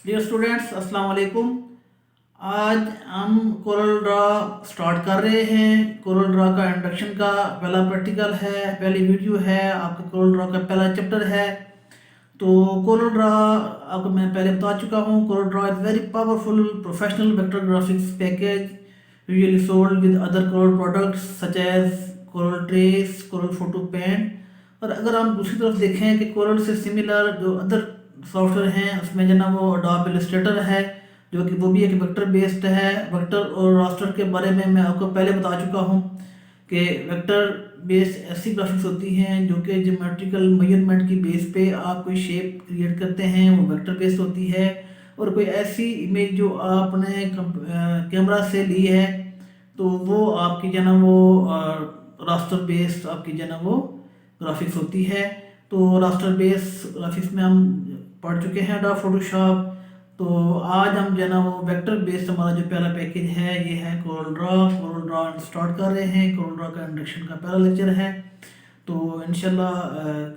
Dear students, अस्सलाम वालेकुम। आज हम कोरल ड्रा स्टार्ट कर रहे हैं। कोरल ड्रा का इंट्रोडक्शन का पहला प्रैक्टिकल है, पहली वीडियो है, आपका कोरल ड्रा का पहला चैप्टर है। तो कोरल ड्रा आपको मैं पहले बता चुका हूँ। Corel draw is very powerful professional vector graphics package usually sold with other Corel products such as Corel trace, Corel photo paint. और अगर हम दूसरी तरफ देखें कि कोरल से सिमिलर जो अदर सॉफ्टवेयर हैं उसमें जो ना वो अडोब इलस्ट्रेटर है, जो कि वो भी एक वेक्टर बेस्ड है। वेक्टर और रास्टर के बारे में मैं आपको पहले बता चुका हूँ कि वेक्टर बेस्ड ऐसी ग्राफिक्स होती हैं जो कि ज्योमेट्रिकल मेजरमेंट की बेस पे आप कोई शेप क्रिएट करते हैं, वो वेक्टर बेस्ड होती है। और कोई ऐसी इमेज जो आपने कैमरा से ली है तो वो आपकी जो ना वो रास्टर बेस्ड आपकी जो ना वो ग्राफिक्स होती है। तो रास्टर बेस ग्राफिक्स में हम पढ़ चुके हैं अडोब फोटोशॉप। तो आज हम जो है ना वो वेक्टर बेस्ड हमारा जो पहला पैकेज है ये है Corel draw. Corel Draw start कर रहे हैं। कोरल ड्रा का इंट्रोडक्शन का पहला लेक्चर है। तो इंशाल्लाह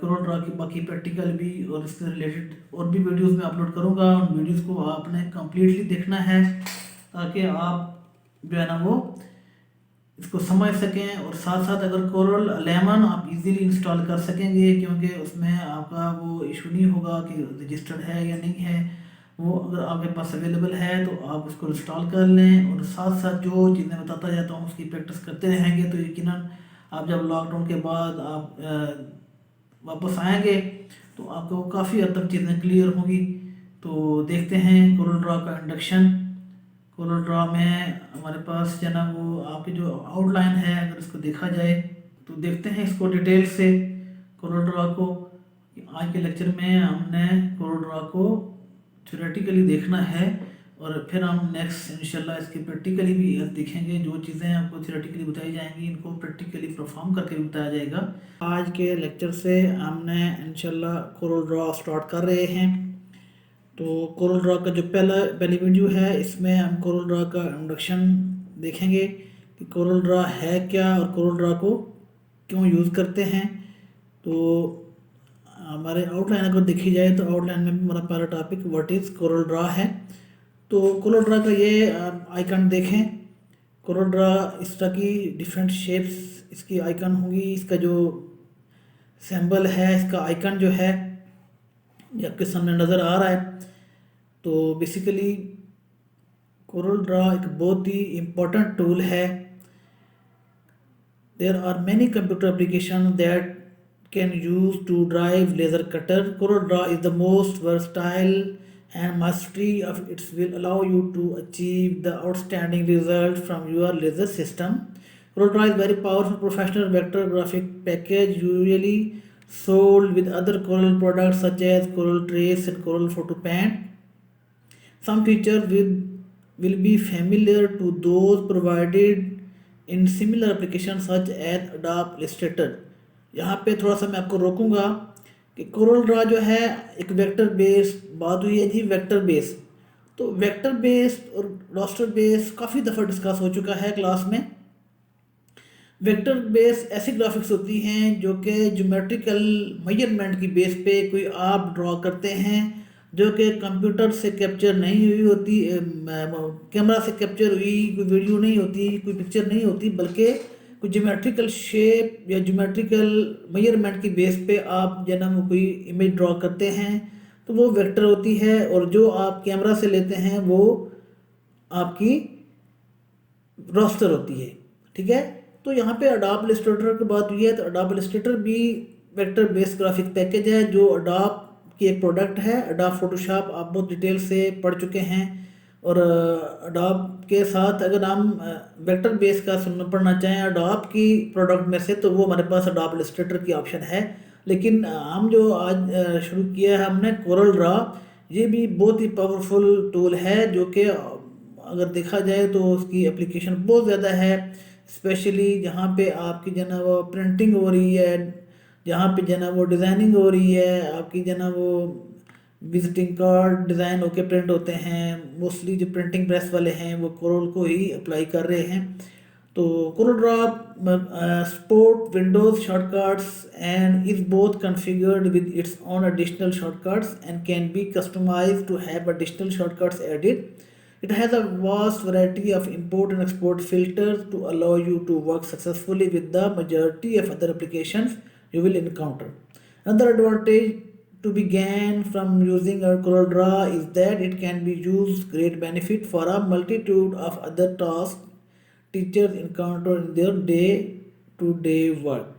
कोरल ड्रा की बाकी प्रैक्टिकल भी और इससे रिलेटेड और भी वीडियोस में अपलोड करूँगा। उन वीडियोस को आपने कम्प्लीटली देखना है ताकि आप जो है ना वो इसको समझ सकें। और साथ साथ अगर कोरल 11 आप इजीली इंस्टॉल कर सकेंगे, क्योंकि उसमें आपका वो इशू नहीं होगा कि रजिस्टर्ड है या नहीं है। वो अगर आपके पास अवेलेबल है तो आप उसको इंस्टॉल कर लें। और साथ साथ जो चीज़ें बताता जाता हूँ उसकी प्रैक्टिस करते रहेंगे तो यकीनन आप जब लॉकडाउन के बाद आप वापस आएंगे तो आपको काफ़ी हद तक चीज़ें क्लियर होंगी। तो देखते हैं कोरल ड्रा का इंडक्शन। कोरल ड्रा में हमारे पास जो ना वो आपकी जो आउटलाइन है, अगर इसको देखा जाए तो देखते हैं इसको डिटेल से कोरल ड्रा को। आज के लेक्चर में हमने कोरल ड्रा को थ्योरेटिकली देखना है और फिर हम नेक्स्ट इंशाल्लाह इसकी प्रैक्टिकली भी देखेंगे। जो चीज़ें आपको थ्योरेटिकली बताई जाएंगी इनको प्रैक्टिकली परफॉर्म करके भी बताया जाएगा। आज के लेक्चर से हमने इंशाल्लाह कोरल ड्रा स्टार्ट कर रहे हैं। तो कोरल ड्रा का जो पहली वीडियो है इसमें हम कोरल ड्रा का इंट्रोडक्शन देखेंगे कि कोरल ड्रा है क्या और कोरल ड्रा को क्यों यूज़ करते हैं। तो हमारे आउटलाइन अगर देखी जाए तो आउटलाइन में भी हमारा पहला topic what is Corel Draw है। तो कोरल ड्रा का ये आइकन देखें। कोरल ड्रा इस तरह की डिफरेंट शेप्स इसकी आइकन होंगी। इसका जो सिंबल है, इसका आइकन जो है ये आपके सामने नज़र आ रहा है। तो बेसिकली कोरल ड्रा एक बहुत ही इम्पोर्टेंट टूल है। There are many computer application that can use to drive laser cutter. Coral Draw is the most versatile and mastery of it will allow you to achieve the outstanding result from your laser system. Coral Draw is very powerful professional vector graphic package usually sold with other Coral products such as Coral Trace and Coral Photo Paint. Some features will be familiar to those provided in similar applications such as Adobe Illustrator. यहाँ पे थोड़ा सा मैं आपको रोकूंगा कि Corel Draw जो है एक वेक्टर बेस्ड बात हुई है जी। वेक्टर बेस तो वेक्टर बेस्ड और रास्टर बेस काफ़ी दफ़ा डिस्कस हो चुका है क्लास में। वेक्टर बेस ऐसी ग्राफिक्स होती हैं जो कि ज्योमेट्रिकल मेजरमेंट की बेस पे कोई आप ड्रॉ करते हैं, जो कि कंप्यूटर से कैप्चर नहीं हुई होती, कैमरा से कैप्चर हुई कोई वीडियो नहीं होती, कोई पिक्चर नहीं होती, बल्कि कोई ज्योमेट्रिकल शेप या ज्योमेट्रिकल मेजरमेंट की बेस पे आप जो ना वो कोई इमेज ड्रॉ करते हैं तो वो वेक्टर होती है। और जो आप कैमरा से लेते हैं वो आपकी रास्टर होती है। ठीक है। तो यहाँ पे अडोब इलस्ट्रेटर की बात हुई है तो अडोब इलस्ट्रेटर भी वेक्टर बेस्ड ग्राफिक पैकेज है जो अडोब की एक प्रोडक्ट है। अडोब फोटोशॉप आप बहुत डिटेल से पढ़ चुके हैं। और अडोब के साथ अगर हम वेक्टर बेस का पढ़ना चाहें अडोब की प्रोडक्ट में से तो वो हमारे पास अडोब इलस्ट्रेटर की ऑप्शन है। लेकिन हम जो आज शुरू किया है हमने कोरल ड्रा, ये भी बहुत ही पावरफुल टूल है जो कि अगर देखा जाए तो उसकी एप्लीकेशन बहुत ज़्यादा है। स्पेशली जहाँ पे आपकी जो ना वो प्रिंटिंग हो रही है, जहाँ पे जो ना वो डिज़ाइनिंग हो रही है, आपकी जो ना वो विजिटिंग कार्ड डिज़ाइन होके प्रिंट होते हैं। मोस्टली जो प्रिंटिंग प्रेस वाले हैं वो कोरल को ही अप्लाई कर रहे हैं। तो CorelDRAW support Windows shortcuts and is both configured with its own additional shortcuts and can be customized to have additional shortcuts added. It has a vast variety of import and export filters to allow you to work successfully with the majority of other applications you will encounter. Another advantage to be gained from using a CorelDRAW is that it can be used great benefit for a multitude of other tasks teachers encounter in their day to day work.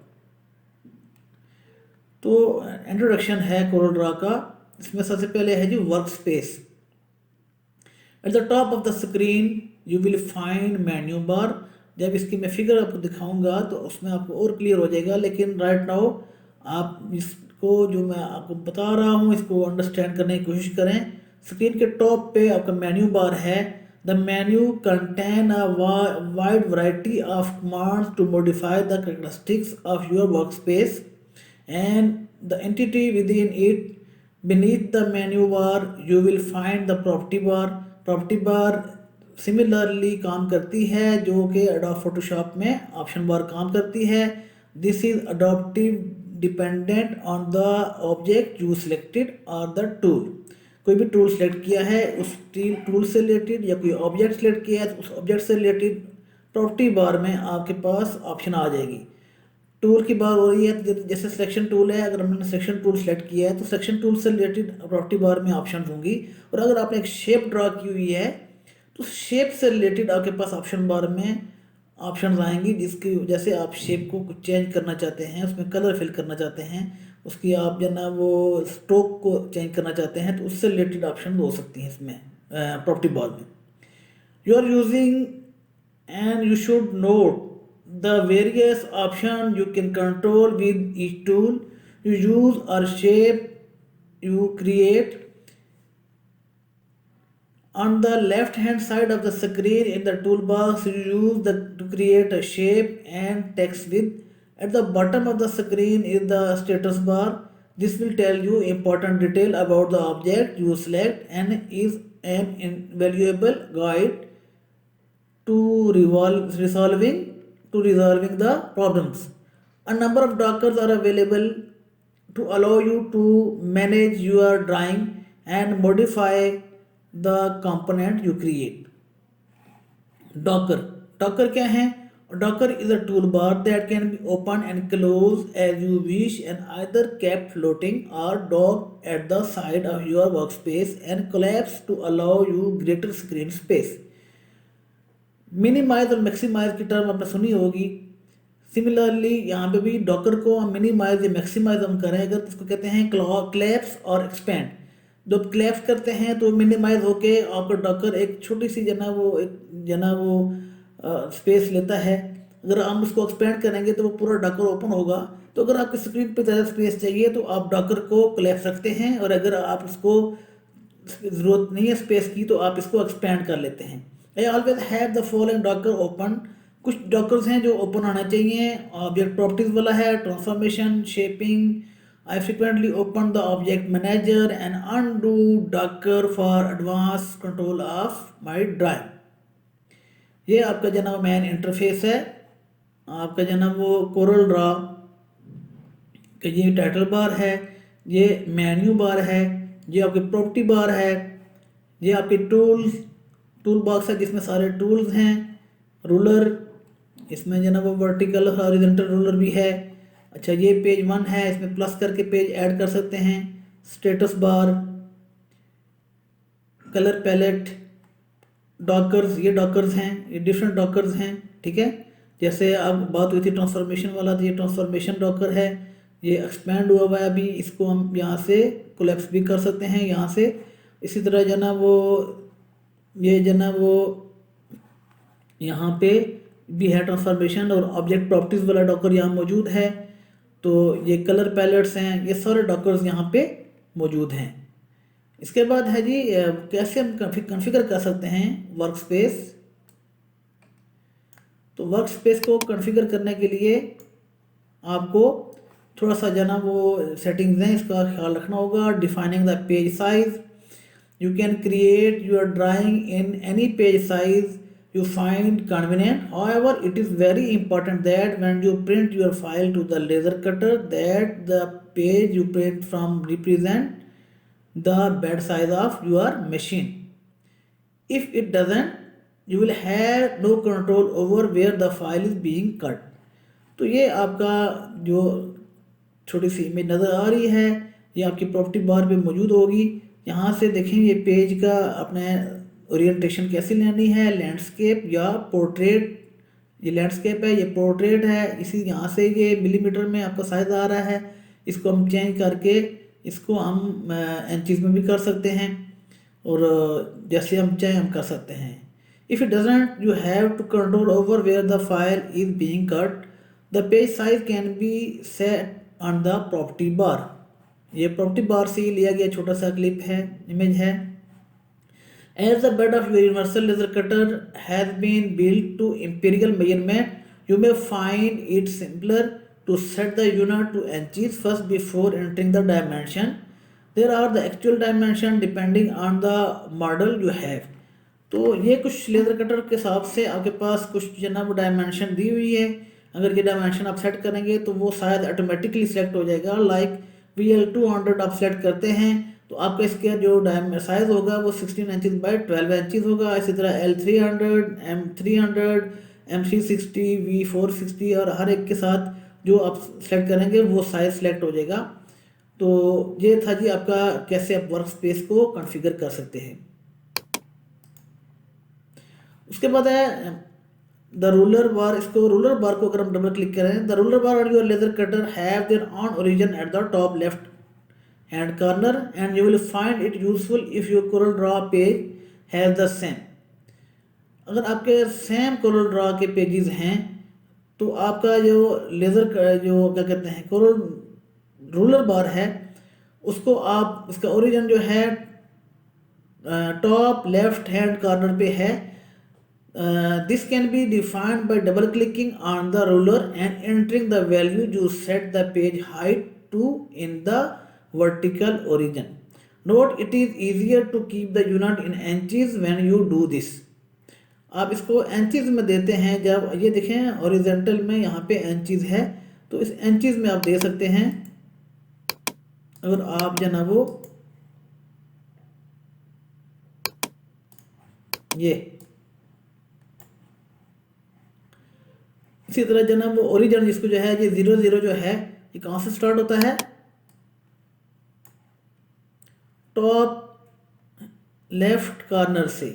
तो introduction है Corel Draw का। इसमें सबसे पहले है जी workspace. At the top of the screen you will find menu bar. जब इसकी मैं फिगर आपको दिखाऊंगा तो उसमें आपको और क्लियर हो जाएगा, लेकिन राइट नाउ आप इसको जो मैं आपको बता रहा हूँ इसको अंडरस्टैंड करने की कोशिश करें। स्क्रीन के टॉप पे आपका मेन्यू बार है। The menu contain a wide variety of commands to modify the characteristics of your workspace and the entity within it. Beneath the menu bar, you will find the property bar. Property bar similarly काम करती है जो कि Adobe Photoshop में option बार काम करती है। This is adaptive dependent on the object you selected or the tool. कोई भी टूल सेलेक्ट किया है उस टूल से रिलेटेड या कोई ऑब्जेक्ट सेलेक्ट किया है तो उस ऑब्जेक्ट से रिलेटेड प्रॉपर्टी बार में आपके पास ऑप्शन आ जाएगी। टूल की बार हो रही है तो जैसे सिलेक्शन टूल है, अगर हमने सिलेक्शन टूल सेलेक्ट किया है तो सिलेक्शन टूल से रिलेटेड प्रॉपर्टी बार में ऑप्शन होंगी। और अगर आपने एक शेप ड्रा की हुई है तो शेप से रिलेटेड आपके पास ऑप्शन बार में ऑप्शन आएंगी, जिसकी वजह से आप शेप को कुछ चेंज करना चाहते हैं, उसमें कलर फिल करना चाहते हैं, उसकी आप जो ना वो स्ट्रोक को चेंज करना चाहते हैं तो उससे रिलेटेड ऑप्शन हो सकती हैं इसमें प्रॉपर्टी बार में। You are using and you should note the various option you can control with each tool you use or shape you create. On the left hand side of the screen in the toolbox you use to create a shape and text with. At the bottom of the screen is the status bar. This will tell you important detail about the object you select and is an invaluable guide to resolving the problems. A number of dockers are available to allow you to manage your drawing and modify the component you create. Docker क्या है? Docker is a toolbar that can be opened and closed as you wish and either kept floating or docked at the side of your workspace and collapsed to allow you greater screen space. Minimize और maximize की term आपने सुनी होगी। Similarly यहाँ पे भी Docker को हम मिनिमाइज या मैक्सिमाइज हम करें अगर तो इसको कहते हैं क्लैप्स और एक्सपेंड। जब क्लैप्स करते हैं तो मिनिमाइज होके आपका डॉकर एक छोटी सी जना वो स्पेस लेता है। अगर हम उसको एक्सपेंड करेंगे तो वो पूरा डॉकर ओपन होगा। तो अगर आपकी स्क्रीन पे ज़्यादा स्पेस चाहिए तो आप डॉकर को क्लैप्स रखते हैं, और अगर आप उसको ज़रूरत नहीं है स्पेस की तो आप इसको एक्सपेंड कर लेते हैं। I always have the following docker open. कुछ डॉकर्स हैं जो ओपन आना चाहिए। ऑब्जेक्ट प्रॉपर्टीज वाला है, transformation, shaping. I frequently open the object manager and undo Docker for advance control of my drive. ये आपका जनाब मेन इंटरफेस है। आपका जनाब वो कोरल ड्रा का ये टाइटल बार है, ये मेन्यू बार है, ये आपकी प्रॉपर्टी बार है, ये आपके टूल बॉक्स है जिसमें सारे टूल्स हैं। रूलर, इसमें जो ना वो वर्टिकल हॉरिजॉन्टल रूलर भी है। अच्छा, ये पेज 1 है, इसमें प्लस करके पेज ऐड कर सकते हैं। Status bar, colour palette, dockers, ये डॉकर्स हैं, ये डिफरेंट डॉकर्स हैं। ठीक है, जैसे अब बात हुई थी ट्रांसफॉर्मेशन वाला, तो ये ट्रांसफॉर्मेशन डॉकर है। ये एक्सपैंड हुआ है अभी, इसको हम यहाँ से कोलैप्स भी कर सकते हैं यहाँ से। इसी तरह जो ना वो ये जो ना वो यहाँ पे भी है ट्रांसफॉर्मेशन, और ऑब्जेक्ट प्रॉपर्टीज़ वाला डॉकर यहाँ मौजूद है। तो ये कलर पैलेट्स हैं, ये सारे डॉकर्स यहाँ पे मौजूद हैं। इसके बाद है जी कैसे हम कॉन्फ़िगर कर सकते हैं वर्क स्पेस। तो वर्क स्पेस को कॉन्फ़िगर करने के लिए आपको थोड़ा सा जो ना वो सेटिंग्स हैं इसका ख्याल रखना होगा। Defining the page size, you can create your drawing in any page size you find convenient. However, it is very important that when you print your file to the laser cutter, that the page you print from represent the bed size of your machine. If it doesn't, you will have no control over where the file is being cut. तो ये आपका जो छोटी सी image नज़र आ रही है, ये आपकी प्रॉपर्टी बार पे मौजूद होगी। यहाँ से देखें ये पेज का अपने ओरिएंटेशन कैसे लेनी है, लैंडस्केप या पोर्ट्रेट। ये लैंडस्केप है, ये पोर्ट्रेट है। इसी यहाँ से ये मिलीमीटर में आपका साइज आ रहा है। इसको हम चेंज करके इसको हम इंचेस में भी कर सकते हैं, और जैसे हम चाहें हम कर सकते हैं। If it doesn't, you have to control over where the file is being cut. The page size can be set on the property bar. ये प्रॉपर्टी बार से ही लिया गया छोटा सा क्लिप है, इमेज है। As the bed of your universal laser cutter has been built to empirical measurement, you may find it simpler to set the unit to inches first before entering the dimension. There are the actual dimension depending on the model you have. तो ये कुछ laser cutter के हिसाब से आपके पास कुछ जो ना वो डायमेंशन दी हुई है। अगर ये डायमेंशन आप सेट करेंगे तो वो शायद ऑटोमेटिकली सिलेक्ट हो जाएगा। लाइक VL200 आप सेलेक्ट करते हैं तो आपका इसका जो साइज होगा वो 16 इंचज़ बाय 12 इंचज़ होगा। इसी तरह L300, M300, M360, V460 और हर एक के साथ जो आप सेलेक्ट करेंगे वो साइज सेलेक्ट हो जाएगा। तो ये था जी आपका कैसे आप वर्क स्पेस को कॉन्फ़िगर कर सकते हैं। उसके बाद है द रूलर बार। इसको रूलर बार को अगर हम डबल क्लिक करें, द रूलर बार और your laser cutter have there on origin at the top left hand corner and you will find it useful if your Corel draw page has the same. अगर आपके same Corel draw के pages हैं तो आपका जो laser जो क्या कहते हैं कोरल रूलर बार है उसको आप इसका ओरिजिन जो है टॉप लेफ्ट हैंड कॉर्नर पे है। This can be defined by double clicking on the ruler and entering the value you set the page height to in the vertical origin. Note, it is easier to keep the unit in inches when you do this. आप इसको inches में देते हैं। जब ये देखें horizontal में यहाँ पे इंचेस है तो इस इंचेस में आप दे सकते हैं। अगर आप जो ना वो ये इसी तरह जो ना वो ओरिजिन जिसको जो है ये 00 जो है ये कहाँ से स्टार्ट होता है, टॉप लेफ्ट कॉर्नर से,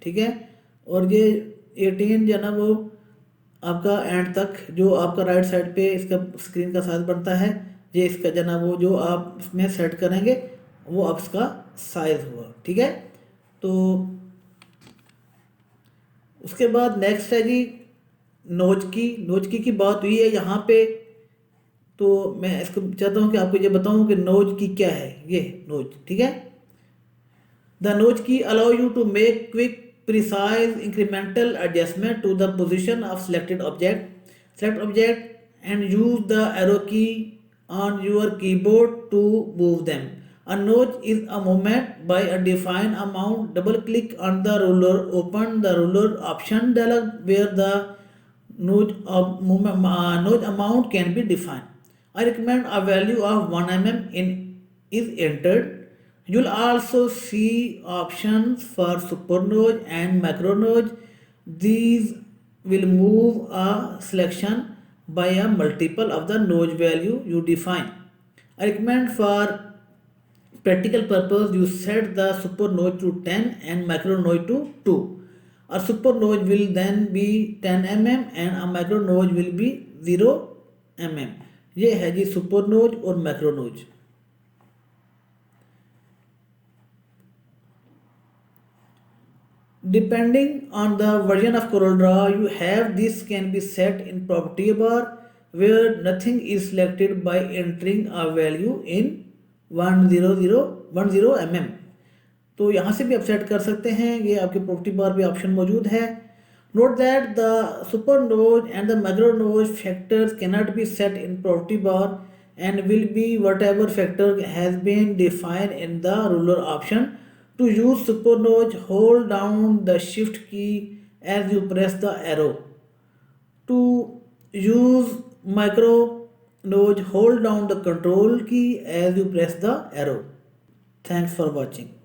ठीक है। और ये 18 जो ना वो आपका एंड तक जो आपका राइट साइड पे इसका स्क्रीन का साइज बनता है, ये इसका जो ना वो जो आप इसमें सेट करेंगे वो आप इसका साइज हुआ, ठीक है। तो उसके बाद नेक्स्ट है जी नोच की बात हुई है यहाँ पे। तो मैं इसको चाहता हूँ कि आपको ये बताऊँ कि नोच की क्या है। ये नोच, ठीक है। The notch key allow you to make quick precise incremental adjustment to the position of selected object. Select object and use the arrow key on your keyboard to move them. A notch is a movement by a defined amount. Double click on the ruler. Open the ruler option dialog where the notch amount can be defined. I recommend a value of 1 mm is entered. You'll also see options for super notch and macro notch. These will move a selection by a multiple of the notch value you define. I recommend for practical purpose you set the super notch to 10 and macro notch to 2. A super notch will then be 10 mm and a macro notch will be 0 mm. ये है जी super नोच और macro नोच। Depending on the version of CorelDRAW you have, this can be set in property bar where nothing is selected by entering a value in 10 mm। तो यहाँ से भी आप सेट कर सकते हैं। ये आपके प्रॉपर्टी बार पे ऑप्शन मौजूद है। Note that the super notch and the macro notch factors cannot be set in property bar and will be whatever factor has been defined in the ruler option. To use super notch hold down the shift key as you press the arrow. To use micro node, hold down the control key as you press the arrow. Thanks for watching.